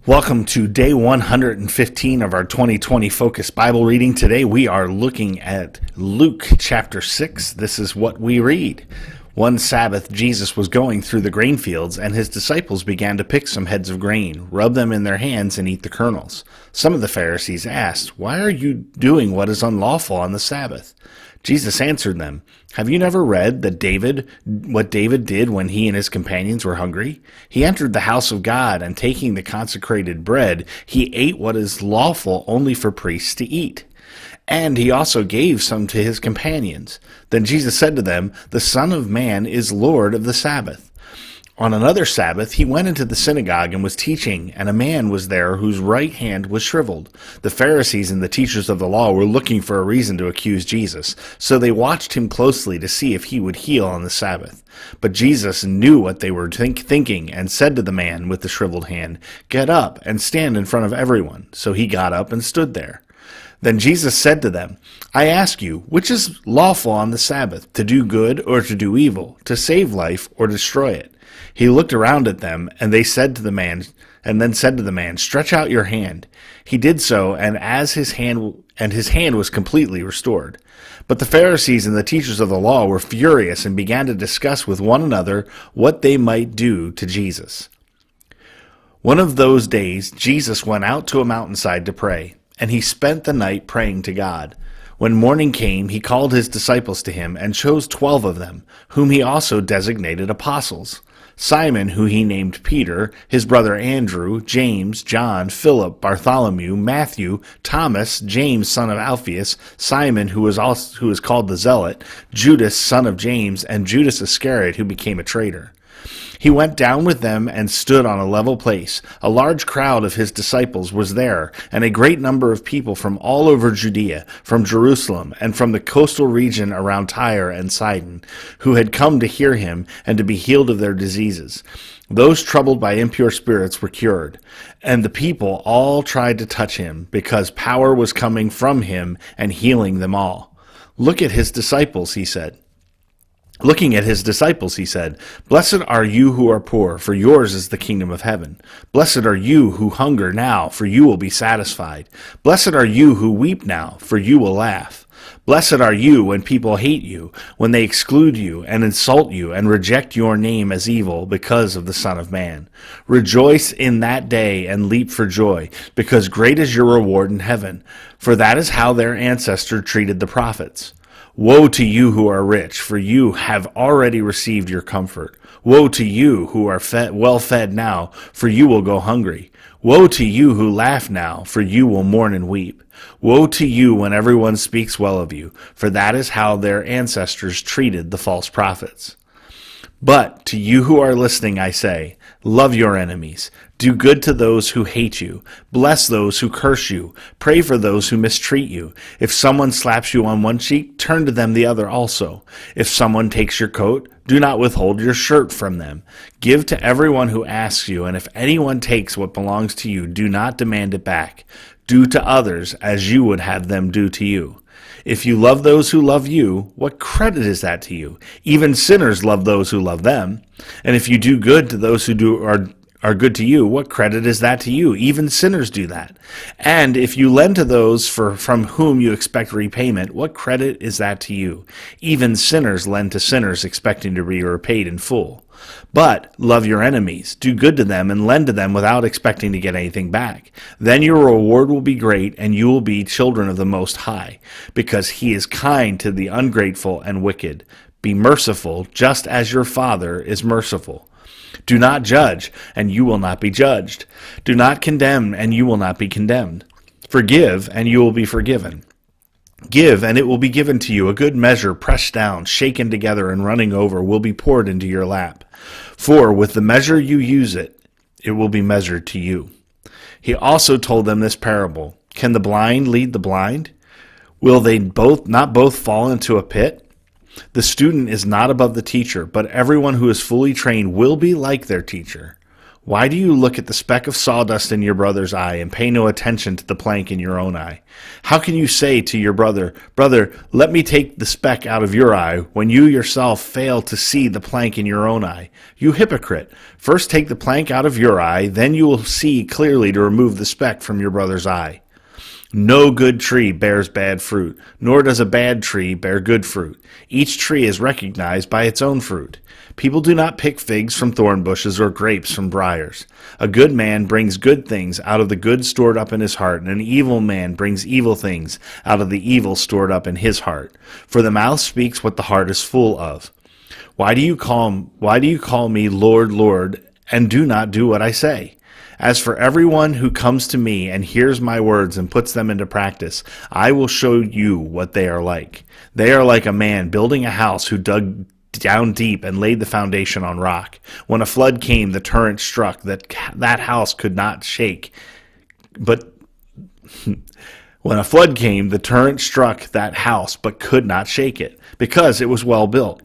Welcome to day 115 of our 2020 Focus Bible reading. Today we are looking at Luke chapter 6. This is what we read. One Sabbath, Jesus was going through the grain fields, and his disciples began to pick some heads of grain, rub them in their hands, and eat the kernels. Some of the Pharisees asked, "Why are you doing what is unlawful on the Sabbath?" Jesus answered them, "Have you never read what David did when he and his companions were hungry? He entered the house of God, and taking the consecrated bread, he ate what is lawful only for priests to eat. And he also gave some to his companions. Then Jesus said to them, 'The Son of Man is Lord of the Sabbath.'" On another Sabbath, he went into the synagogue and was teaching, and a man was there whose right hand was shriveled. The Pharisees and the teachers of the law were looking for a reason to accuse Jesus, so they watched him closely to see if he would heal on the Sabbath. But Jesus knew what they were thinking and said to the man with the shriveled hand, "Get up and stand in front of everyone." So he got up and stood there. Then Jesus said to them, "I ask you, which is lawful on the Sabbath, to do good or to do evil, to save life or destroy it?" He looked around at them, and then said to the man, "Stretch out your hand." He did so, and his hand was completely restored. But the Pharisees and the teachers of the law were furious and began to discuss with one another what they might do to Jesus. One of those days, Jesus went out to a mountainside to pray, and he spent the night praying to God. When morning came, he called his disciples to him and chose 12 of them, whom he also designated apostles: Simon, who he named Peter, his brother Andrew, James, John, Philip, Bartholomew, Matthew, Thomas, James, son of Alphaeus, Simon, who was called the Zealot, Judas, son of James, and Judas Iscariot, who became a traitor. He went down with them and stood on a level place. A large crowd of his disciples was there, and a great number of people from all over Judea, from Jerusalem, and from the coastal region around Tyre and Sidon, who had come to hear him and to be healed of their diseases. Those troubled by impure spirits were cured, and the people all tried to touch him, because power was coming from him and healing them all. Looking at his disciples, he said, "Blessed are you who are poor, for yours is the kingdom of heaven. Blessed are you who hunger now, for you will be satisfied. Blessed are you who weep now, for you will laugh. Blessed are you when people hate you, when they exclude you and insult you and reject your name as evil because of the Son of Man. Rejoice in that day and leap for joy, because great is your reward in heaven, for that is how their ancestors treated the prophets. Woe to you who are rich, for you have already received your comfort. Woe to you who are well fed now, for you will go hungry. Woe to you who laugh now, for you will mourn and weep. Woe to you when everyone speaks well of you, for that is how their ancestors treated the false prophets. But to you who are listening, I say, love your enemies. Do good to those who hate you. Bless those who curse you. Pray for those who mistreat you. If someone slaps you on one cheek, turn to them the other also. If someone takes your coat, do not withhold your shirt from them. Give to everyone who asks you, and if anyone takes what belongs to you, do not demand it back. Do to others as you would have them do to you. If you love those who love you, what credit is that to you? Even sinners love those who love them. And if you do good to those who are good to you, what credit is that to you? Even sinners do that. And if you lend to those from whom you expect repayment, what credit is that to you? Even sinners lend to sinners expecting to be repaid in full. But love your enemies, do good to them, and lend to them without expecting to get anything back. Then your reward will be great, and you will be children of the Most High, because he is kind to the ungrateful and wicked. Be merciful, just as your Father is merciful. Do not judge, and you will not be judged. Do not condemn, and you will not be condemned. Forgive, and you will be forgiven. Give, and it will be given to you. A good measure, pressed down, shaken together, and running over, will be poured into your lap. For with the measure you use it will be measured to you. He also told them this parable. Can the blind lead the blind? Will they not both fall into a pit? The student is not above the teacher, but everyone who is fully trained will be like their teacher. Why do you look at the speck of sawdust in your brother's eye and pay no attention to the plank in your own eye? How can you say to your brother, Brother, let me take the speck out of your eye, when you yourself fail to see the plank in your own eye? You hypocrite! First take the plank out of your eye, then you will see clearly to remove the speck from your brother's eye. No good tree bears bad fruit, nor does a bad tree bear good fruit. Each tree is recognized by its own fruit. People do not pick figs from thorn bushes or grapes from briars. A good man brings good things out of the good stored up in his heart, and an evil man brings evil things out of the evil stored up in his heart. For the mouth speaks what the heart is full of. Why do you call me Lord, Lord, and do not do what I say? As for everyone who comes to me and hears my words and puts them into practice, I will show you what they are like. They are like a man building a house who dug down deep and laid the foundation on rock. When a flood came, the torrent struck that house could not shake. But when a flood came, the torrent struck that house but could not shake it, because it was well built.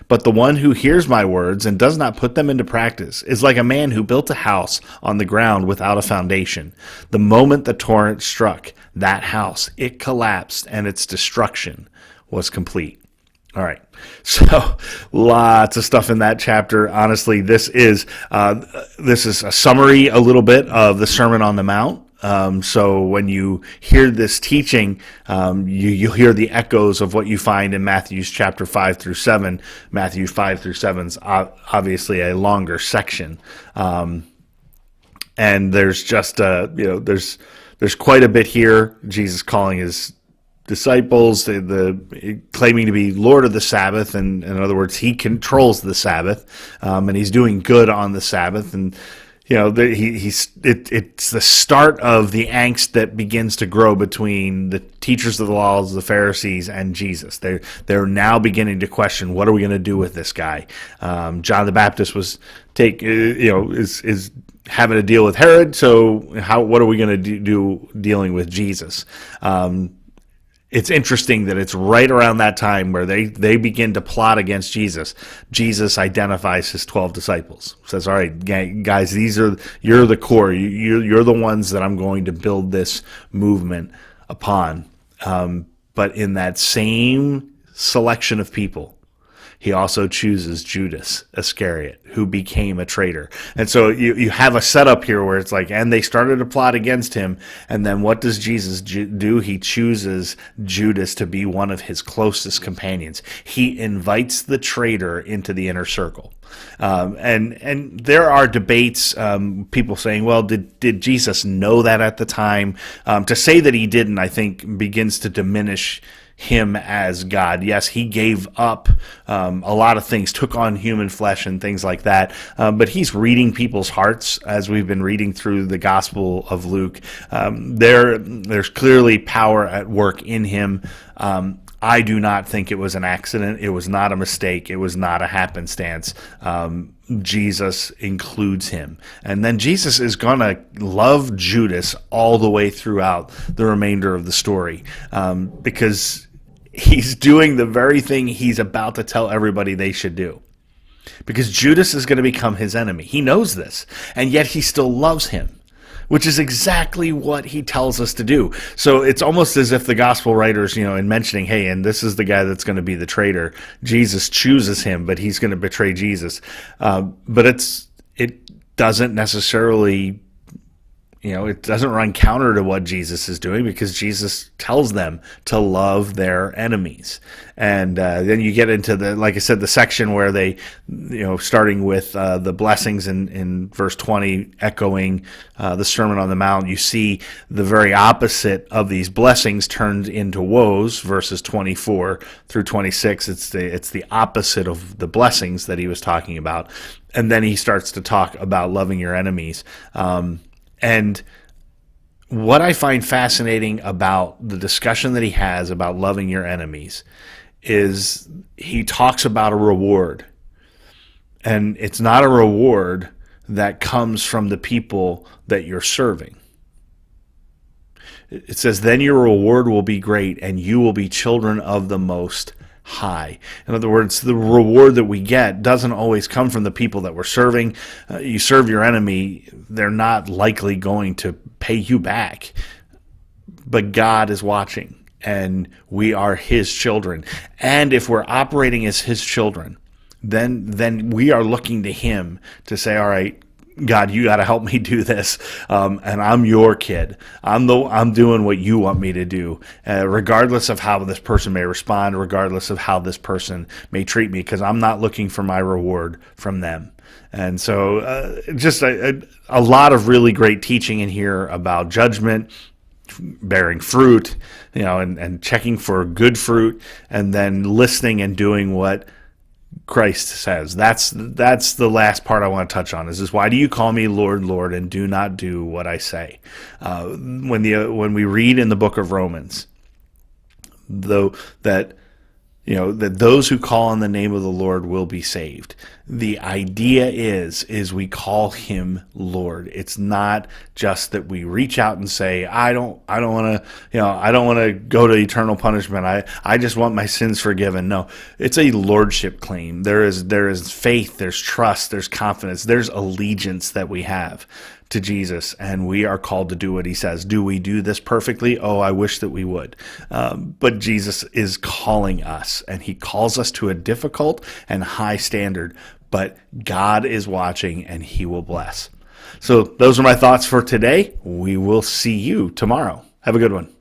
But the one who hears my words and does not put them into practice is like a man who built a house on the ground without a foundation. The moment the torrent struck that house, it collapsed, and its destruction was complete. All right, so lots of stuff in that chapter. Honestly, this is a summary a little bit of the Sermon on the Mount. So when you hear this teaching, you'll hear the echoes of what you find in Matthew's chapter 5 through 7. Matthew 5 through 7 is obviously a longer section. And there's just, there's quite a bit here. Jesus calling his disciples, the claiming to be Lord of the Sabbath, and in other words, he controls the Sabbath, and he's doing good on the Sabbath. And it's the start of the angst that begins to grow between the teachers of the laws, the Pharisees, and Jesus. They're now beginning to question, what are we going to do with this guy? John the Baptist is having to deal with Herod. So what are we going to do dealing with Jesus? It's interesting that it's right around that time where they begin to plot against Jesus. Jesus identifies his 12 disciples. Says, all right, guys, you're the core. You're the ones that I'm going to build this movement upon. But in that same selection of people, he also chooses Judas Iscariot, who became a traitor. And so you have a setup here where it's like, and they started to plot against him. And then what does Jesus do? He chooses Judas to be one of his closest companions. He invites the traitor into the inner circle. And there are debates, people saying, well, did Jesus know that at the time? To say that he didn't, I think, begins to diminish him as God. Yes, he gave up a lot of things, took on human flesh and things like that, but he's reading people's hearts as we've been reading through the Gospel of Luke. There's clearly power at work in him. I do not think it was an accident. It was not a mistake. It was not a happenstance. Jesus includes him. And then Jesus is going to love Judas all the way throughout the remainder of the story, because he's doing the very thing he's about to tell everybody they should do. Because Judas is going to become his enemy. He knows this, and yet he still loves him, which is exactly what he tells us to do. So it's almost as if the gospel writers, in mentioning, hey, and this is the guy that's going to be the traitor, Jesus chooses him, but he's going to betray Jesus. But it doesn't necessarily, it doesn't run counter to what Jesus is doing, because Jesus tells them to love their enemies. And then you get into like I said, the section where they, starting with the blessings in verse 20, echoing the Sermon on the Mount, you see the very opposite of these blessings turned into woes, verses 24 through 26. It's the opposite of the blessings that he was talking about. And then he starts to talk about loving your enemies. And what I find fascinating about the discussion that he has about loving your enemies is he talks about a reward. And it's not a reward that comes from the people that you're serving. It says, then your reward will be great, and you will be children of the Most high. In other words, the reward that we get doesn't always come from the people that we're serving. You serve your enemy, they're not likely going to pay you back. But God is watching, and we are his children. And if we're operating as his children, then we are looking to him to say, all right, God, you got to help me do this, and I'm your kid. I'm doing what you want me to do, regardless of how this person may respond, regardless of how this person may treat me, because I'm not looking for my reward from them. And so, just a lot of really great teaching in here about judgment, bearing fruit, and checking for good fruit, and then listening and doing what Christ says. That's the last part I want to touch on. Is why do you call me Lord, Lord, and do not do what I say? When we read in the book of Romans, though that those who call on the name of the Lord will be saved. The idea is we call him Lord. It's not just that we reach out and say, I don't want to go to eternal punishment. I just want my sins forgiven. No, it's a lordship claim. There is faith, there's trust, there's confidence, there's allegiance that we have to Jesus, and we are called to do what he says. Do we do this perfectly? Oh, I wish that we would. But Jesus is calling us, and he calls us to a difficult and high standard, but God is watching, and he will bless. So those are my thoughts for today. We will see you tomorrow. Have a good one.